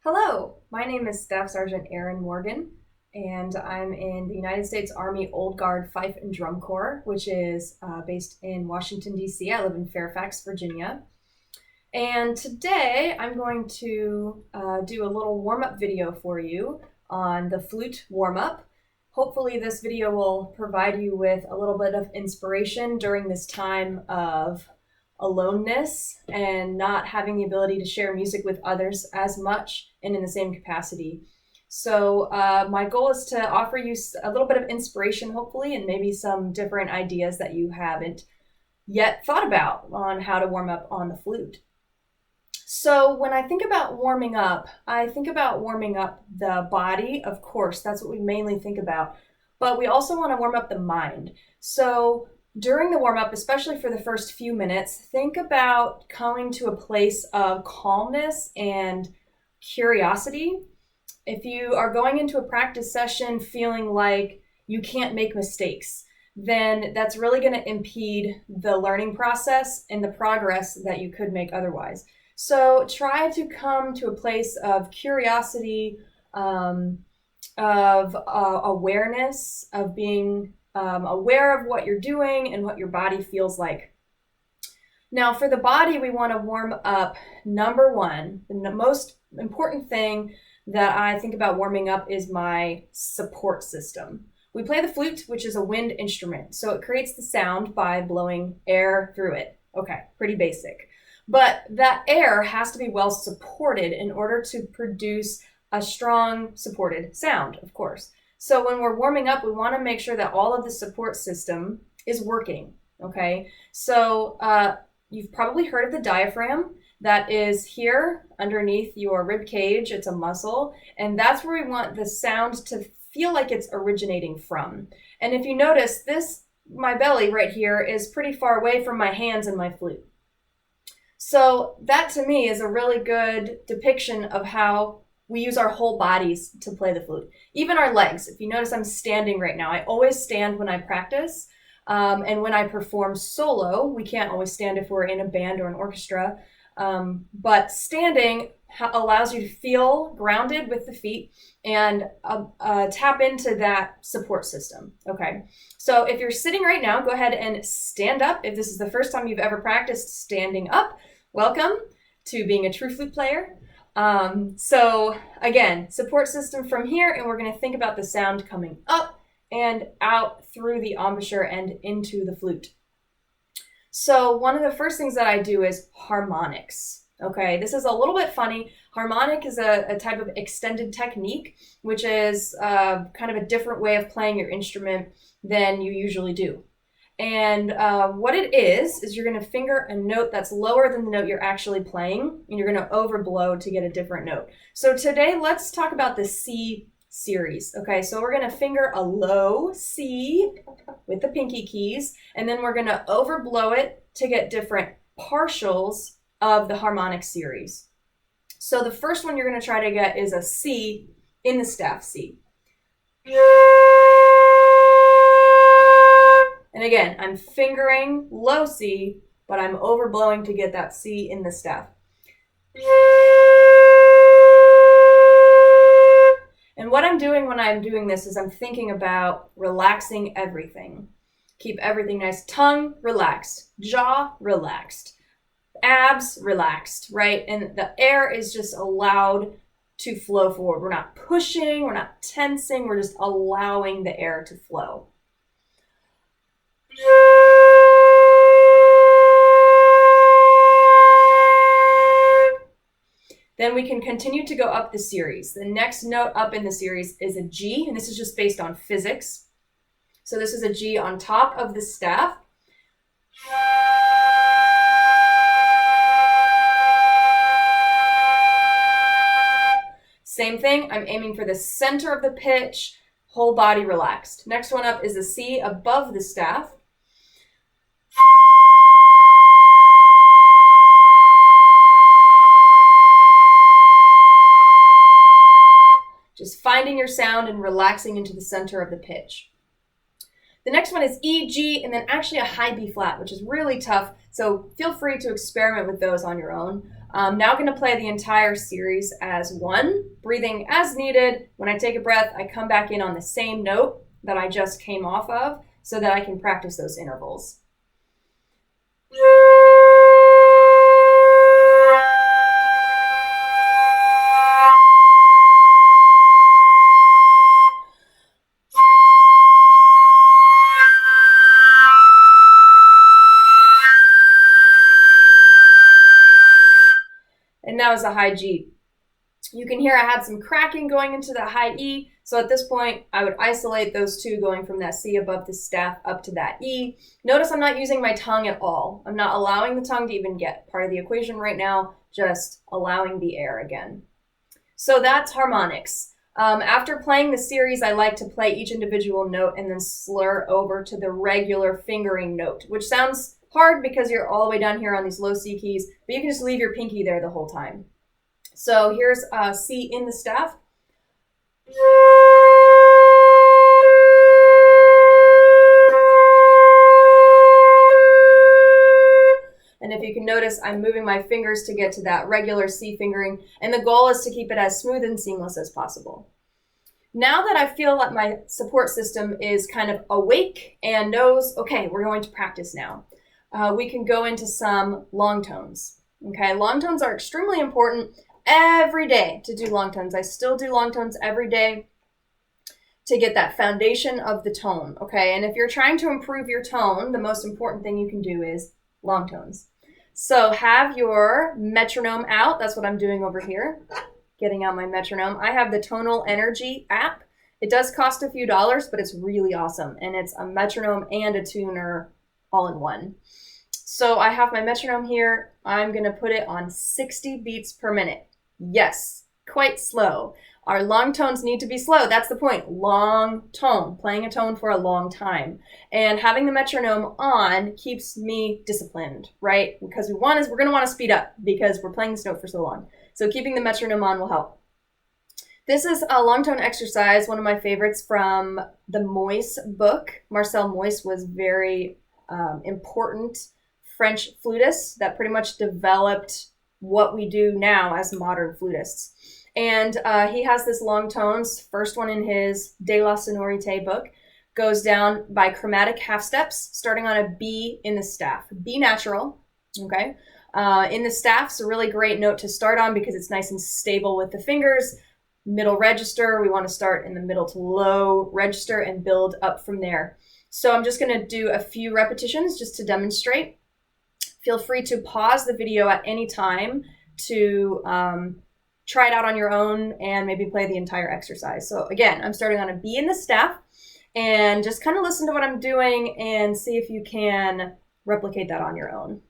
Hello, my name is Staff Sergeant Erin Morgan, and I'm in the United States Army Old Guard Fife and Drum Corps, which is based in Washington, D.C. I live in Fairfax, Virginia. And today I'm going to do a little warm-up video for you on the flute warm-up. Hopefully this video will provide you with a little bit of inspiration during this time of aloneness and not having the ability to share music with others as much and in the same capacity. So my goal is to offer you a little bit of inspiration, hopefully, and maybe some different ideas that you haven't yet thought about on how to warm up on the flute. So when I think about warming up, I think about warming up the body, of course, that's what we mainly think about, but we also want to warm up the mind. So during the warm-up, especially for the first few minutes, think about coming to a place of calmness and curiosity. If you are going into a practice session feeling like you can't make mistakes, then that's really going to impede the learning process and the progress that you could make otherwise. So try to come to a place of curiosity, of awareness, of being aware of what you're doing and what your body feels like. Now for the body, we want to warm up. Number one, the most important thing that I think about warming up is my support system. We play the flute, which is a wind instrument. So it creates the sound by blowing air through it. Okay, pretty basic. But that air has to be well supported in order to produce a strong supported sound, of course. So when we're warming up, we want to make sure that all of the support system is working, okay? So you've probably heard of the diaphragm. That is here underneath your rib cage. It's a muscle, and that's where we want the sound to feel like it's originating from. And if you notice, my belly right here is pretty far away from my hands and my flute. So that to me is a really good depiction of how we use our whole bodies to play the flute. Even our legs. If you notice, I'm standing right now. I always stand when I practice. And when I perform solo, we can't always stand if we're in a band or an orchestra. But standing allows you to feel grounded with the feet and tap into that support system. Okay. So if you're sitting right now, go ahead and stand up. If this is the first time you've ever practiced standing up, welcome to being a true flute player. So again, support system from here, and we're going to think about the sound coming up and out through the embouchure and into the flute. So one of the first things that I do is harmonics. Okay, this is a little bit funny. Harmonic is a type of extended technique, which is kind of a different way of playing your instrument than you usually do. And what it is you're going to finger a note that's lower than the note you're actually playing, and you're going to overblow to get a different note. So today, let's talk about the C series. Okay, so we're going to finger a low C with the pinky keys, and then we're going to overblow it to get different partials of the harmonic series. So the first one you're going to try to get is a C in the staff C. And again, I'm fingering low C, but I'm overblowing to get that C in the staff. And what I'm doing when I'm doing this is I'm thinking about relaxing everything. Keep everything nice. Tongue relaxed, jaw relaxed, abs relaxed, right? And the air is just allowed to flow forward. We're not pushing, we're not tensing, we're just allowing the air to flow. Then we can continue to go up the series. The next note up in the series is a G, and this is just based on physics. So this is a G on top of the staff. Same thing, I'm aiming for the center of the pitch, whole body relaxed. Next one up is a C above the staff. Just finding your sound and relaxing into the center of the pitch. The next one is E, G, and then actually a high B flat, which is really tough. So feel free to experiment with those on your own. I'm now going to play the entire series as one, breathing as needed. When I take a breath, I come back in on the same note that I just came off of so that I can practice those intervals. And now is the high G. You can hear I had some cracking going into the high E. So at this point, I would isolate those two going from that C above the staff up to that E. Notice I'm not using my tongue at all. I'm not allowing the tongue to even get part of the equation right now, just allowing the air again. So that's harmonics. After playing the series, I like to play each individual note and then slur over to the regular fingering note, which sounds hard because you're all the way down here on these low C keys, but you can just leave your pinky there the whole time. So here's C in the staff. And if you can notice, I'm moving my fingers to get to that regular C fingering, and the goal is to keep it as smooth and seamless as possible. Now that I feel like my support system is kind of awake and knows, okay, we're going to practice now, we can go into some long tones. Okay, long tones are extremely important every day to do long tones. I still do long tones every day to get that foundation of the tone, okay? And if you're trying to improve your tone, the most important thing you can do is long tones. So have your metronome out. That's what I'm doing over here, getting out my metronome. I have the Tonal Energy app. It does cost a few dollars, but it's really awesome. And it's a metronome and a tuner all in one. So I have my metronome here. I'm going to put it on 60 beats per minute. Yes, quite slow. Our long tones need to be slow. That's the point. Long tone, playing a tone for a long time. And having the metronome on keeps me disciplined, right? Because we're going to want to speed up because we're playing this note for so long. So keeping the metronome on will help. This is a long tone exercise, one of my favorites from the Moyse book. Marcel Moyse was very important French flutist that pretty much developed what we do now as modern flutists. And he has this long tones. First one in his De la Sonorité book goes down by chromatic half steps, starting on a B in the staff. B natural, okay? In the staff's a really great note to start on because it's nice and stable with the fingers. Middle register, we want to start in the middle to low register and build up from there. So I'm just going to do a few repetitions just to demonstrate. Feel free to pause the video at any time to try it out on your own and maybe play the entire exercise. So again, I'm starting on a B in the staff, and just kind of listen to what I'm doing and see if you can replicate that on your own.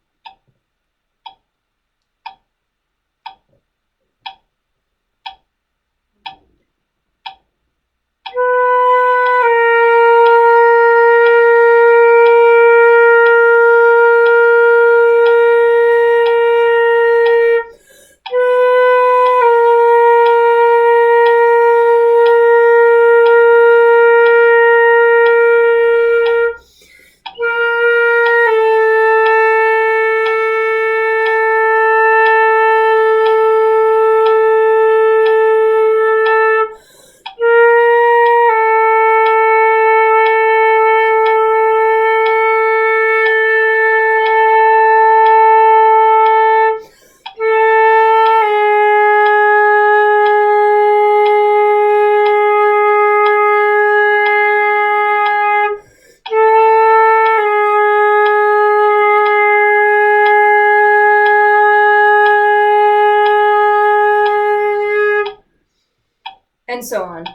And so on.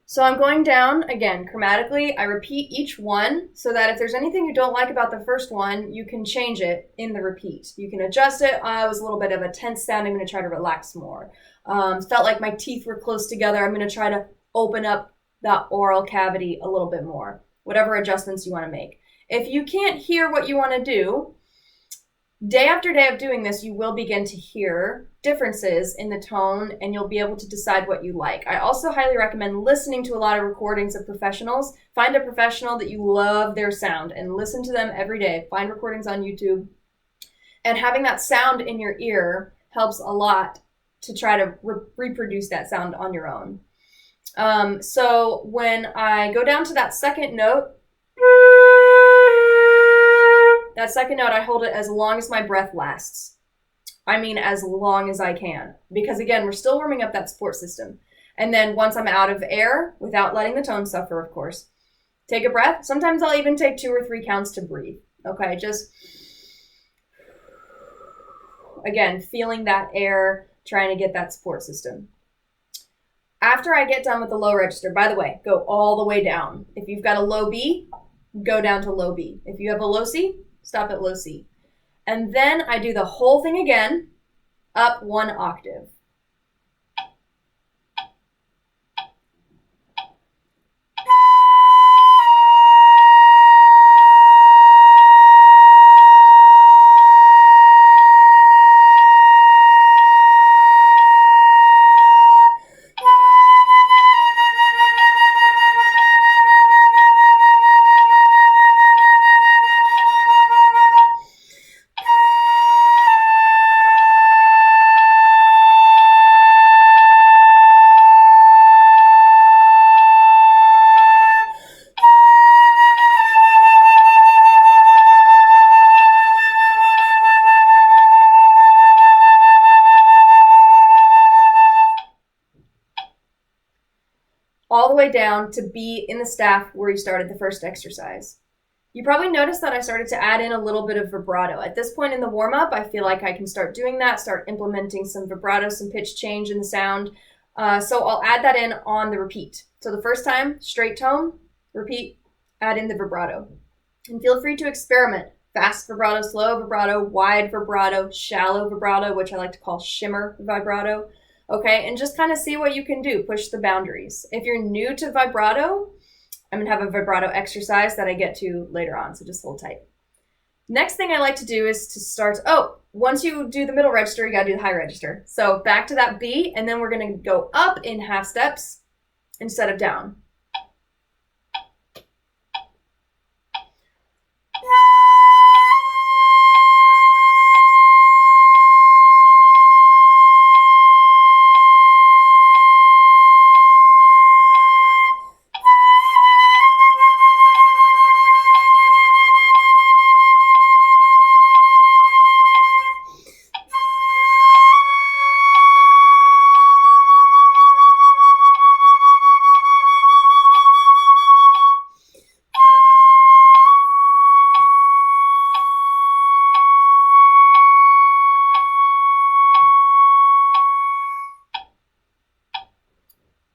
So I'm going down, again, chromatically. I repeat each one so that if there's anything you don't like about the first one, you can change it in the repeat. You can adjust it. It was a little bit of a tense sound. I'm going to try to relax more. Felt like my teeth were close together. I'm going to try to open up that oral cavity a little bit more. Whatever adjustments you want to make. If you can't hear what you want to do, day after day of doing this, you will begin to hear differences in the tone and you'll be able to decide what you like. I also highly recommend listening to a lot of recordings of professionals. Find a professional that you love their sound and listen to them every day. Find recordings on YouTube And having that sound in your ear helps a lot to try to reproduce that sound on your own. So when I go down to that second note, I hold it as long as my breath lasts. I mean, as long as I can. Because again, we're still warming up that support system. And then once I'm out of air, without letting the tone suffer, of course, take a breath. Sometimes I'll even take 2 or 3 counts to breathe. Okay, just, again, feeling that air, trying to get that support system. After I get done with the low register, by the way, go all the way down. If you've got a low B, go down to low B. If you have a low C, stop at low C. And then I do the whole thing again, up 1 octave. All the way down to be in the staff where you started the first exercise. You probably noticed that I started to add in a little bit of vibrato. At this point in the warm-up, I feel like I can start doing that, start implementing some vibrato, some pitch change in the sound. So I'll add that in on the repeat. So the first time, straight tone, repeat, add in the vibrato. And feel free to experiment. Fast vibrato, slow vibrato, wide vibrato, shallow vibrato, which I like to call shimmer vibrato. Okay, and just kind of see what you can do. Push the boundaries. If you're new to vibrato, I'm going to have a vibrato exercise that I get to later on, so just hold tight. Next thing I like to do is to start, once you do the middle register, you got to do the high register. So back to that B, and then we're going to go up in half steps instead of down.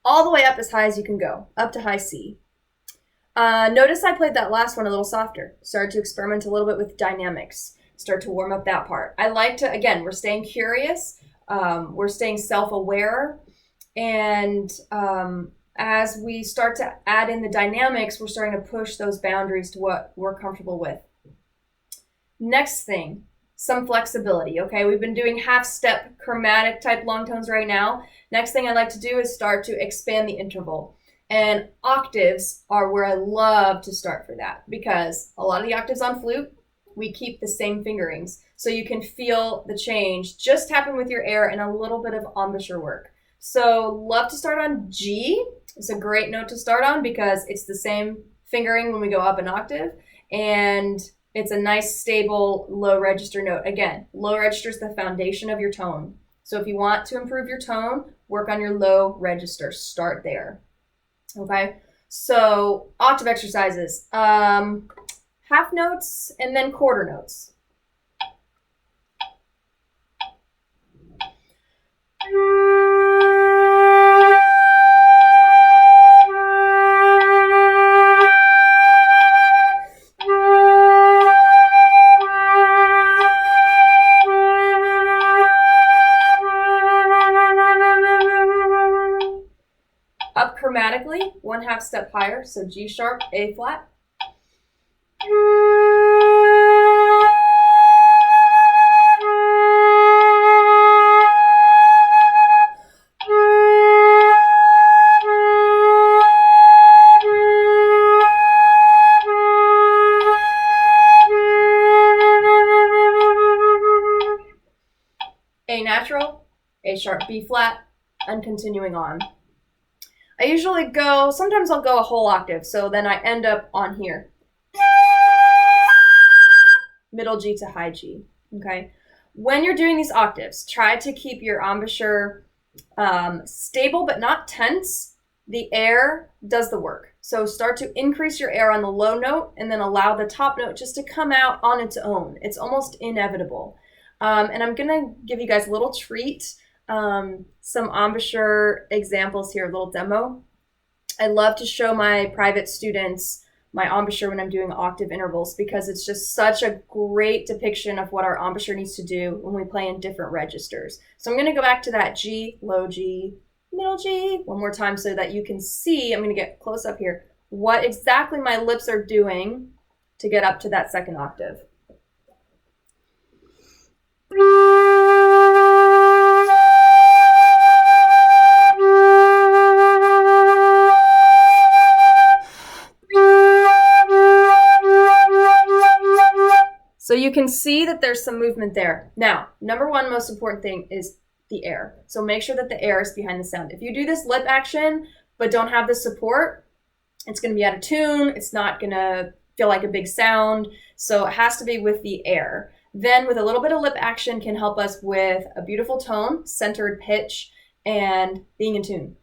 All the way up as high as you can go, up to high C. Notice I played that last one a little softer. Started to experiment a little bit with dynamics. Start to warm up that part. I like to, again, we're staying curious. We're staying self-aware. And as we start to add in the dynamics, we're starting to push those boundaries to what we're comfortable with. Next thing, some flexibility, okay? We've been doing half-step chromatic type long tones right now. Next thing I like to do is start to expand the interval. And octaves are where I love to start for that, because a lot of the octaves on flute, we keep the same fingerings. So you can feel the change just happen with your air and a little bit of embouchure work. So love to start on G. It's a great note to start on because it's the same fingering when we go up an octave. And it's a nice, stable, low register note. Again, low register is the foundation of your tone. So if you want to improve your tone, work on your low register. Start there. Okay, so octave exercises. Half notes and then quarter notes. Up chromatically, 1/2 step higher, so G sharp, A flat. natural, A sharp, B flat, and continuing on. I usually sometimes I'll go a whole octave, so then I end up on here. Middle G to high G, okay? When you're doing these octaves, try to keep your embouchure stable but not tense. The air does the work. So start to increase your air on the low note and then allow the top note just to come out on its own. It's almost inevitable. And I'm gonna give you guys a little treat, some embouchure examples here, a little demo. I love to show my private students my embouchure when I'm doing octave intervals because it's just such a great depiction of what our embouchure needs to do when we play in different registers. So I'm gonna go back to that G, low G, middle G one more time so that you can see, I'm gonna get close up here, what exactly my lips are doing to get up to that second octave. So you can see that there's some movement there. Now, number one most important thing is the air. So make sure that the air is behind the sound. If you do this lip action, but don't have the support, it's gonna be out of tune. It's not gonna feel like a big sound. So it has to be with the air. Then with a little bit of lip action can help us with a beautiful tone, centered pitch, and being in tune.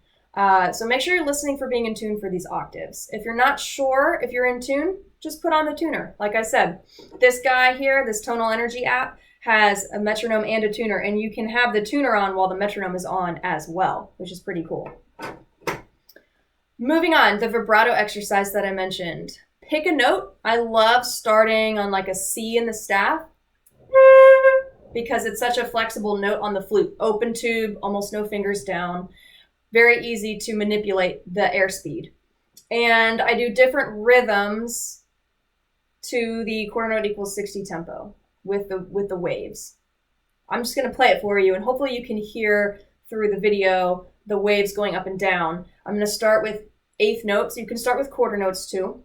So make sure you're listening for being in tune for these octaves. If you're not sure if you're in tune, just put on the tuner. Like I said, this guy here, this Tonal Energy app, has a metronome and a tuner, and you can have the tuner on while the metronome is on as well, which is pretty cool. Moving on, the vibrato exercise that I mentioned. Pick a note. I love starting on like a C in the staff because it's such a flexible note on the flute. Open tube, almost no fingers down. Very easy to manipulate the airspeed. And I do different rhythms to the quarter note equals 60 tempo with the waves. I'm just gonna play it for you and hopefully you can hear through the video the waves going up and down. I'm gonna start with eighth notes. You can start with quarter notes too.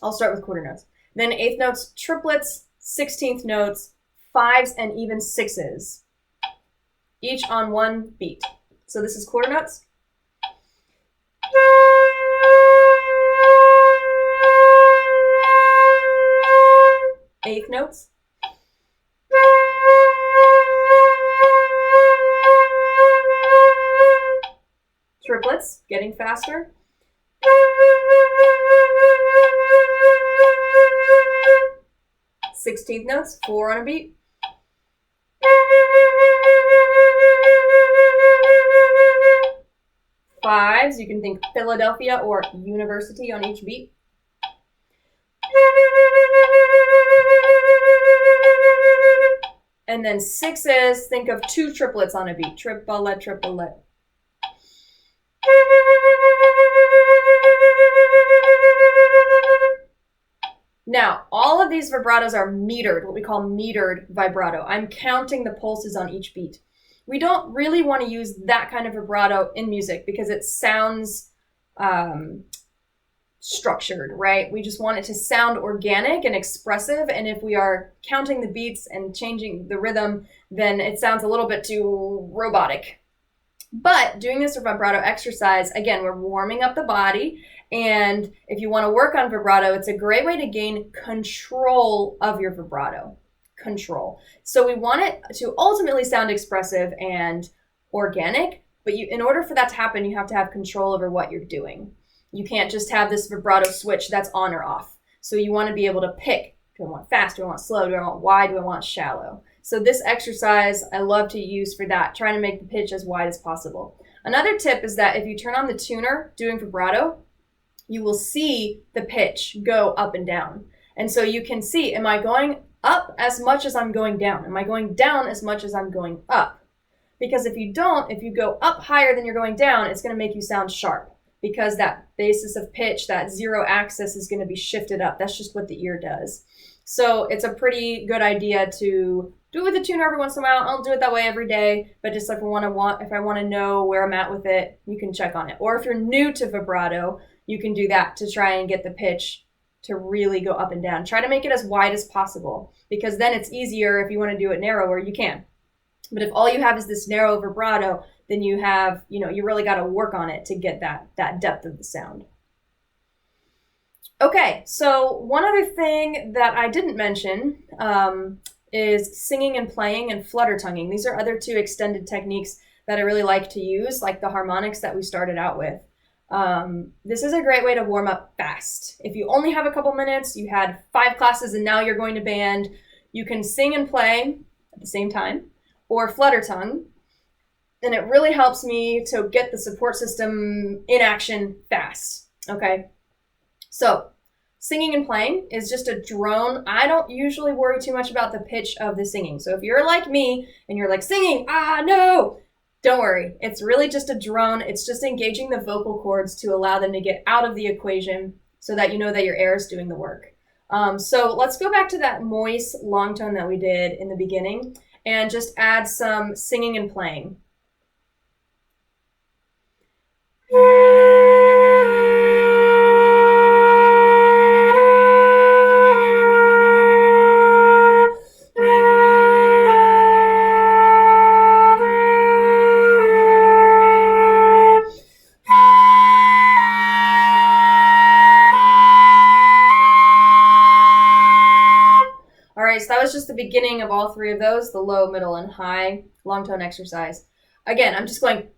I'll start with quarter notes. Then eighth notes, triplets, 16th notes, fives, and even sixes, each on one beat. So this is quarter notes. Eighth notes. Triplets, getting faster. 16th notes, 4 on a beat. Fives, you can think Philadelphia or University on each beat. And then sixes, think of 2 triplets on a beat. Triplet, triplet. Now, all of these vibratos are metered, what we call metered vibrato. I'm counting the pulses on each beat. We don't really want to use that kind of vibrato in music because it sounds structured, right? We just want it to sound organic and expressive. And if we are counting the beats and changing the rhythm, then it sounds a little bit too robotic. But doing this vibrato exercise, again, we're warming up the body. And if you want to work on vibrato, it's a great way to gain control of your vibrato. Control. So we want it to ultimately sound expressive and organic, but in order for that to happen, you have to have control over what you're doing. You can't just have this vibrato switch that's on or off. So you want to be able to pick, do I want fast, do I want slow, do I want wide, do I want shallow? So this exercise I love to use for that, trying to make the pitch as wide as possible. Another tip is that if you turn on the tuner doing vibrato, you will see the pitch go up and down. And so you can see, am I going up as much as I'm going down? Am I going down as much as I'm going up? Because if you don't, if you go up higher than you're going down, it's going to make you sound sharp because that basis of pitch, that zero axis is going to be shifted up. That's just what the ear does. So it's a pretty good idea to do it with a tuner every once in a while. I don't do it that way every day, but just if I want to know where I'm at with it, you can check on it. Or if you're new to vibrato, you can do that to try and get the pitch to really go up and down. Try to make it as wide as possible because then it's easier if you want to do it narrower, you can. But if all you have is this narrow vibrato, then you have, you really got to work on it to get that depth of the sound. Okay, so one other thing that I didn't mention is singing and playing and flutter tonguing. These are other two extended techniques that I really like to use, like the harmonics that we started out with. This is a great way to warm up fast. If you only have a couple minutes, you had 5 classes and now you're going to band, you can sing and play at the same time or flutter tongue. And it really helps me to get the support system in action fast. Okay. So singing and playing is just a drone. I don't usually worry too much about the pitch of the singing. So if you're like me and you're like singing, no, don't worry. It's really just a drone. It's just engaging the vocal cords to allow them to get out of the equation so that you know that your air is doing the work. So let's go back to that moist long tone that we did in the beginning and just add some singing and playing. So that was just the beginning of all 3 of those, the low, middle, and high long tone exercise. Again, I'm just going,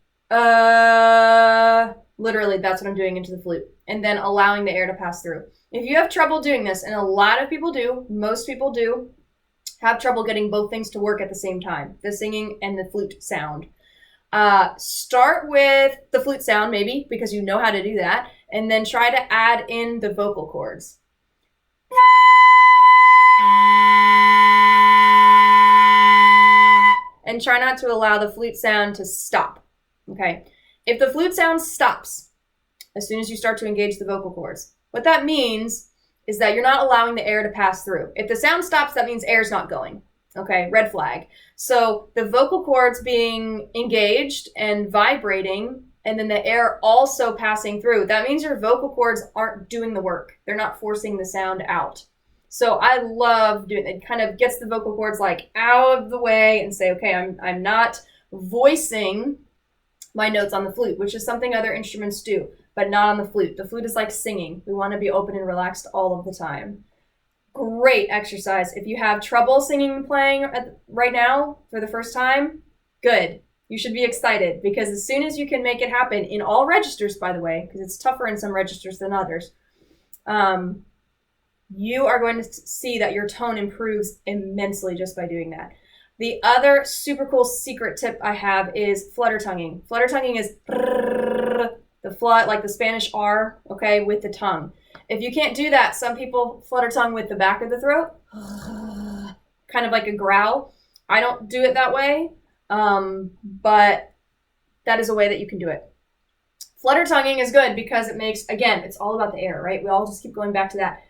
literally that's what I'm doing into the flute, and then allowing the air to pass through. If you have trouble doing this, and a lot of people do, most people do, have trouble getting both things to work at the same time, the singing and the flute sound. Start with the flute sound maybe, because you know how to do that, and then try to add in the vocal cords. And try not to allow the flute sound to stop, okay? If the flute sound stops as soon as you start to engage the vocal cords, what that means is that you're not allowing the air to pass through. If the sound stops, that means air's not going, okay? Red flag. So the vocal cords being engaged and vibrating, and then the air also passing through, that means your vocal cords aren't doing the work. They're not forcing the sound out. So I love doing it. It kind of gets the vocal cords like out of the way and say, okay, I'm not voicing my notes on the flute, which is something other instruments do, but not on the flute. The flute is like singing. We want to be open and relaxed all of the time. Great exercise. If you have trouble singing and playing right now for the first time, good. You should be excited, because as soon as you can make it happen in all registers, by the way, because it's tougher in some registers than others, you are going to see that your tone improves immensely just by doing that. The other super cool secret tip I have is flutter tonguing. Flutter tonguing is the flut, like the Spanish R, okay, with the tongue. If you can't do that, some people flutter tongue with the back of the throat, kind of like a growl. I don't do it that way, but that is a way that you can do it. Flutter tonguing is good because it makes, again, it's all about the air, right? We all just keep going back to that.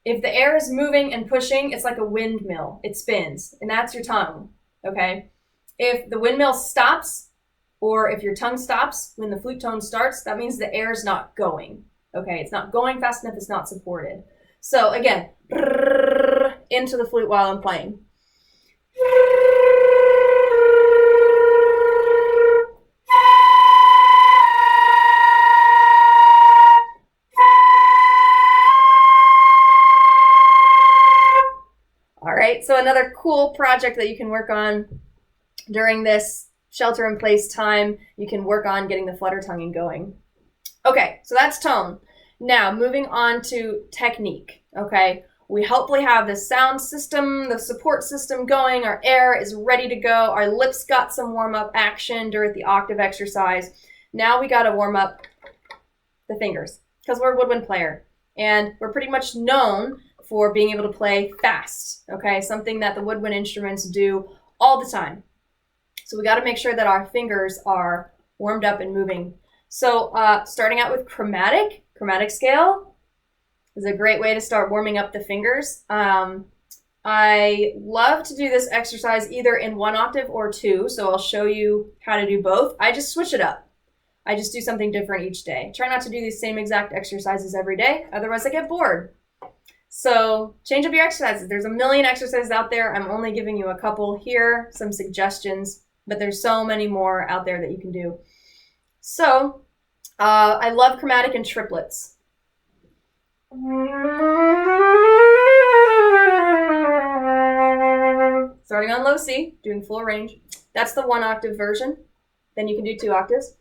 If the air is moving and pushing, it's like a windmill. It spins, and that's your tongue, okay? If the windmill stops, or if your tongue stops when the flute tone starts, that means the air is not going, okay? It's not going fast enough, it's not supported. So again, into the flute while I'm playing. So another cool project that you can work on during this shelter-in-place time, you can work on getting the flutter tonguing going. Okay, so that's tone. Now, moving on to technique, okay? We hopefully have the sound system, the support system going, our air is ready to go, our lips got some warm-up action during the octave exercise. Now we gotta warm up the fingers, because we're a woodwind player, and we're pretty much known for being able to play fast, okay? Something that the woodwind instruments do all the time. So we got to make sure that our fingers are warmed up and moving. So starting out with chromatic scale is a great way to start warming up the fingers. I love to do this exercise either in 1 octave or 2, so I'll show you how to do both. I just switch it up. I just do something different each day. Try not to do these same exact exercises every day, otherwise I get bored. So change up your exercises. There's a million exercises out there. I'm only giving you a couple here, some suggestions. but there's so many more out there that you can do. So I love chromatic in triplets. Starting on low C, doing full range. That's the 1 octave version. Then you can do 2 octaves.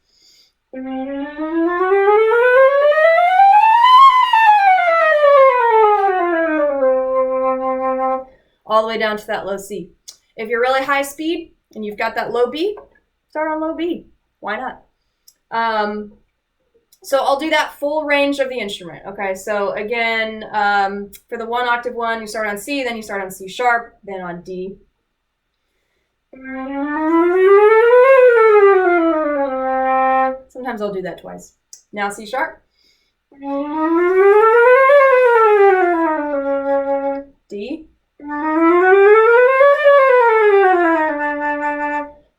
All the way down to that low C. If you're really high speed and you've got that low B, start on low B. Why not? So I'll do that full range of the instrument. Okay, so again, for the 1 octave one, you start on C, then you start on C sharp, then on D. Sometimes I'll do that twice. Now C sharp. D.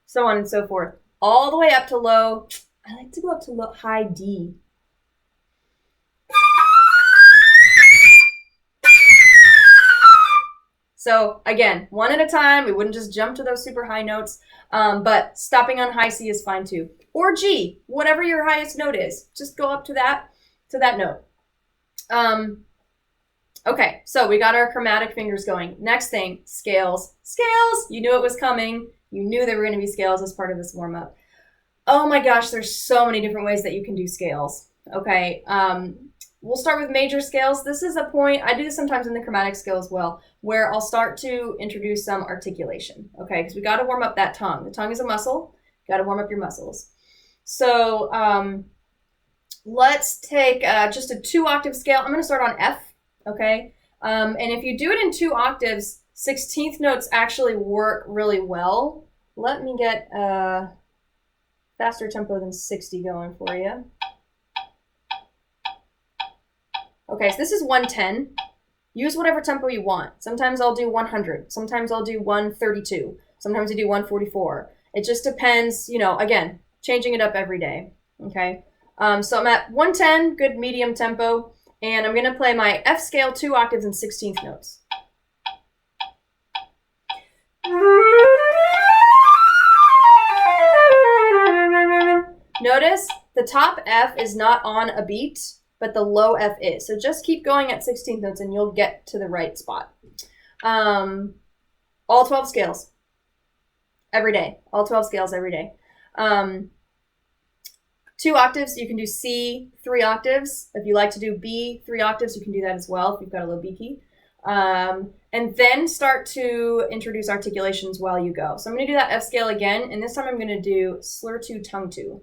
So on and so forth. All the way up to low. I like to go up to low, high D. So again, one at a time. We wouldn't just jump to those super high notes, but stopping on high C is fine too. Or G, whatever your highest note is. Just go up to that note. Okay, so we got our chromatic fingers going. Next thing, scales. Scales! You knew it was coming. You knew there were going to be scales as part of this warm-up. Oh my gosh, there's so many different ways that you can do scales. Okay, we'll start with major scales. This is a point, I do this sometimes in the chromatic scale as well, where I'll start to introduce some articulation, okay? Because we got to warm up that tongue. The tongue is a muscle. You got to warm up your muscles. So let's take just a 2 octave scale. I'm going to start on F, okay? And if you do it in 2 octaves, 16th notes actually work really well. Let me get a faster tempo than 60 going for you. Okay, so this is 110. Use whatever tempo you want. Sometimes I'll do 100. Sometimes I'll do 132. Sometimes I do 144. It just depends, you know, again, changing it up every day, okay? So I'm at 110, good medium tempo, and I'm going to play my F scale 2 octaves and 16th notes. Notice the top F is not on a beat, but the low F is. So just keep going at 16th notes and you'll get to the right spot. All 12 scales every day. All 12 scales every day. 2 octaves, you can do C 3 octaves. If you like to do B 3 octaves, you can do that as well if you've got a low B key. And then start to introduce articulations while you go. So I'm going to do that F scale again, and this time I'm going to do slur 2, tongue 2.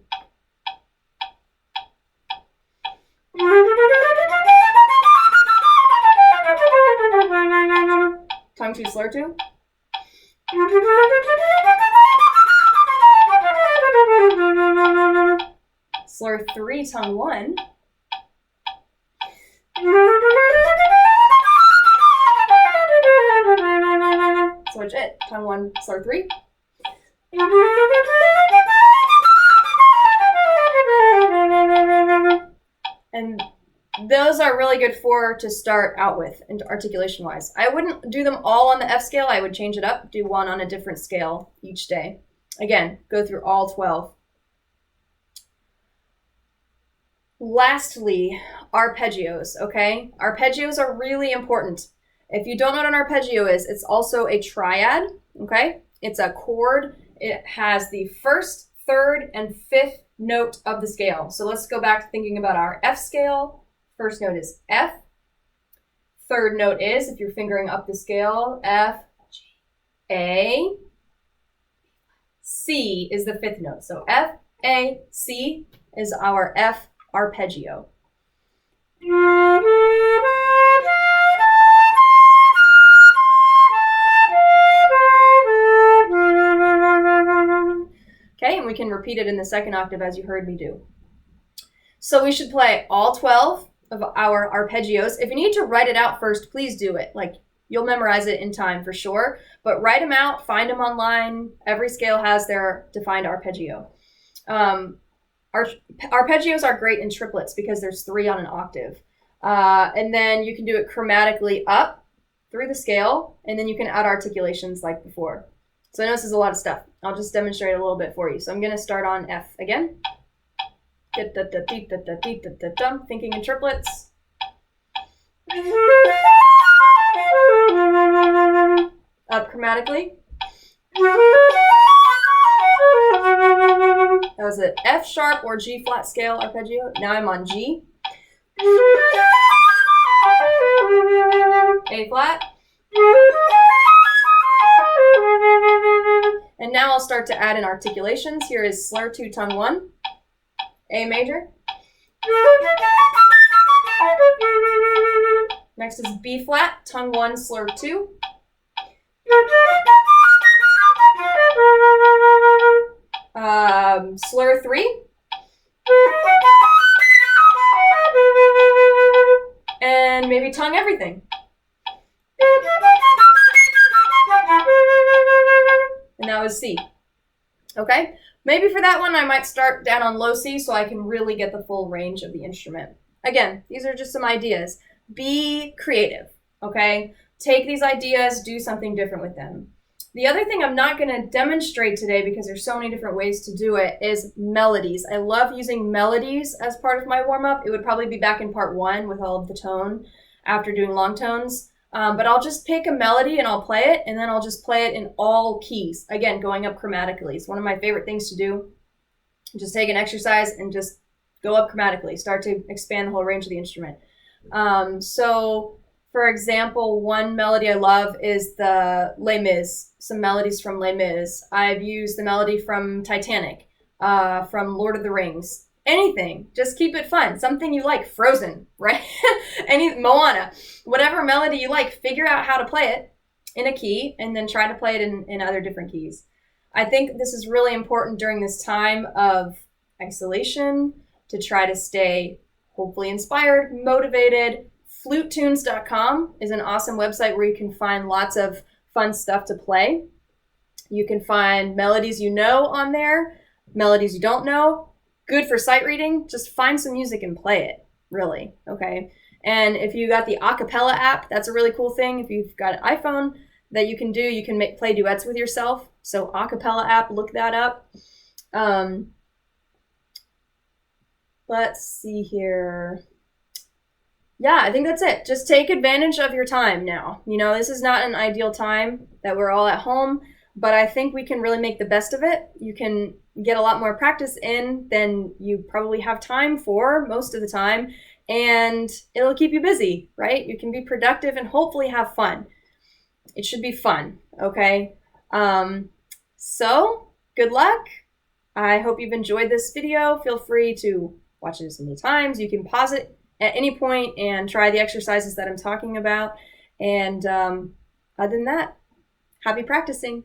Tongue 2, slur 2. Slur 3, tongue 1. Switch it. Tongue 1, slur 3. And those are really good to start out with, and articulation-wise. I wouldn't do them all on the F scale. I would change it up, do one on a different scale each day. Again, go through all 12. Lastly, arpeggios, okay? Arpeggios are really important. If you don't know what an arpeggio is, it's also a triad, okay? It's a chord. It has the first, third, and fifth note of the scale. So let's go back to thinking about our F scale. First note is F. Third note is, if you're fingering up the scale, F, G, A. C is the fifth note. So F, A, C is our F arpeggio. Okay, and we can repeat it in the second octave as you heard me do. So we should play all 12 of our arpeggios. If you need to write it out first, please do it. Like, you'll memorize it in time for sure, but write them out, find them online. Every scale has their defined arpeggio. Arpeggios are great in triplets because there's 3 on an octave. And then you can do it chromatically up through the scale, and then you can add articulations like before. So I know this is a lot of stuff. I'll just demonstrate a little bit for you. So I'm going to start on F again. Thinking in triplets. Up chromatically. That was an F sharp or G flat scale arpeggio. Now I'm on G. A flat. And now I'll start to add in articulations. Here is slur 2, tongue 1, A major. Next is B flat, tongue 1, slur 2. Slur 3. And maybe tongue everything. And that was C. Okay? Maybe for that one, I might start down on low C so I can really get the full range of the instrument. Again, these are just some ideas. Be creative, okay? Take these ideas, do something different with them. The other thing I'm not going to demonstrate today because there's so many different ways to do it is melodies. I love using melodies as part of my warm-up. It would probably be back in part 1 with all of the tone after doing long tones. But I'll just pick a melody and I'll play it, and then I'll just play it in all keys. Again, going up chromatically. It's one of my favorite things to do. Just take an exercise and just go up chromatically. Start to expand the whole range of the instrument. So, for example, one melody I love is the Les Mis, some melodies from Les Mis. I've used the melody from Titanic, from Lord of the Rings. Anything, just keep it fun. Something you like, Frozen, right? Moana, whatever melody you like, figure out how to play it in a key and then try to play it in other different keys. I think this is really important during this time of isolation to try to stay hopefully inspired, motivated. FluteTunes.com is an awesome website where you can find lots of fun stuff to play. You can find melodies you know on there, melodies you don't know. Good for sight reading. Just find some music and play it, really, okay? And if you got the acapella app, that's a really cool thing. If you've got an iPhone that you can do, you can play duets with yourself. So acapella app, look that up. Let's see here. Yeah, I think that's it. Just take advantage of your time now. You know, this is not an ideal time that we're all at home, but I think we can really make the best of it. You can get a lot more practice in than you probably have time for most of the time, and it'll keep you busy, right? You can be productive and hopefully have fun. It should be fun, okay? So, good luck. I hope you've enjoyed this video. Feel free to watch it as many times. You can pause it at any point and try the exercises that I'm talking about. And other than that, happy practicing.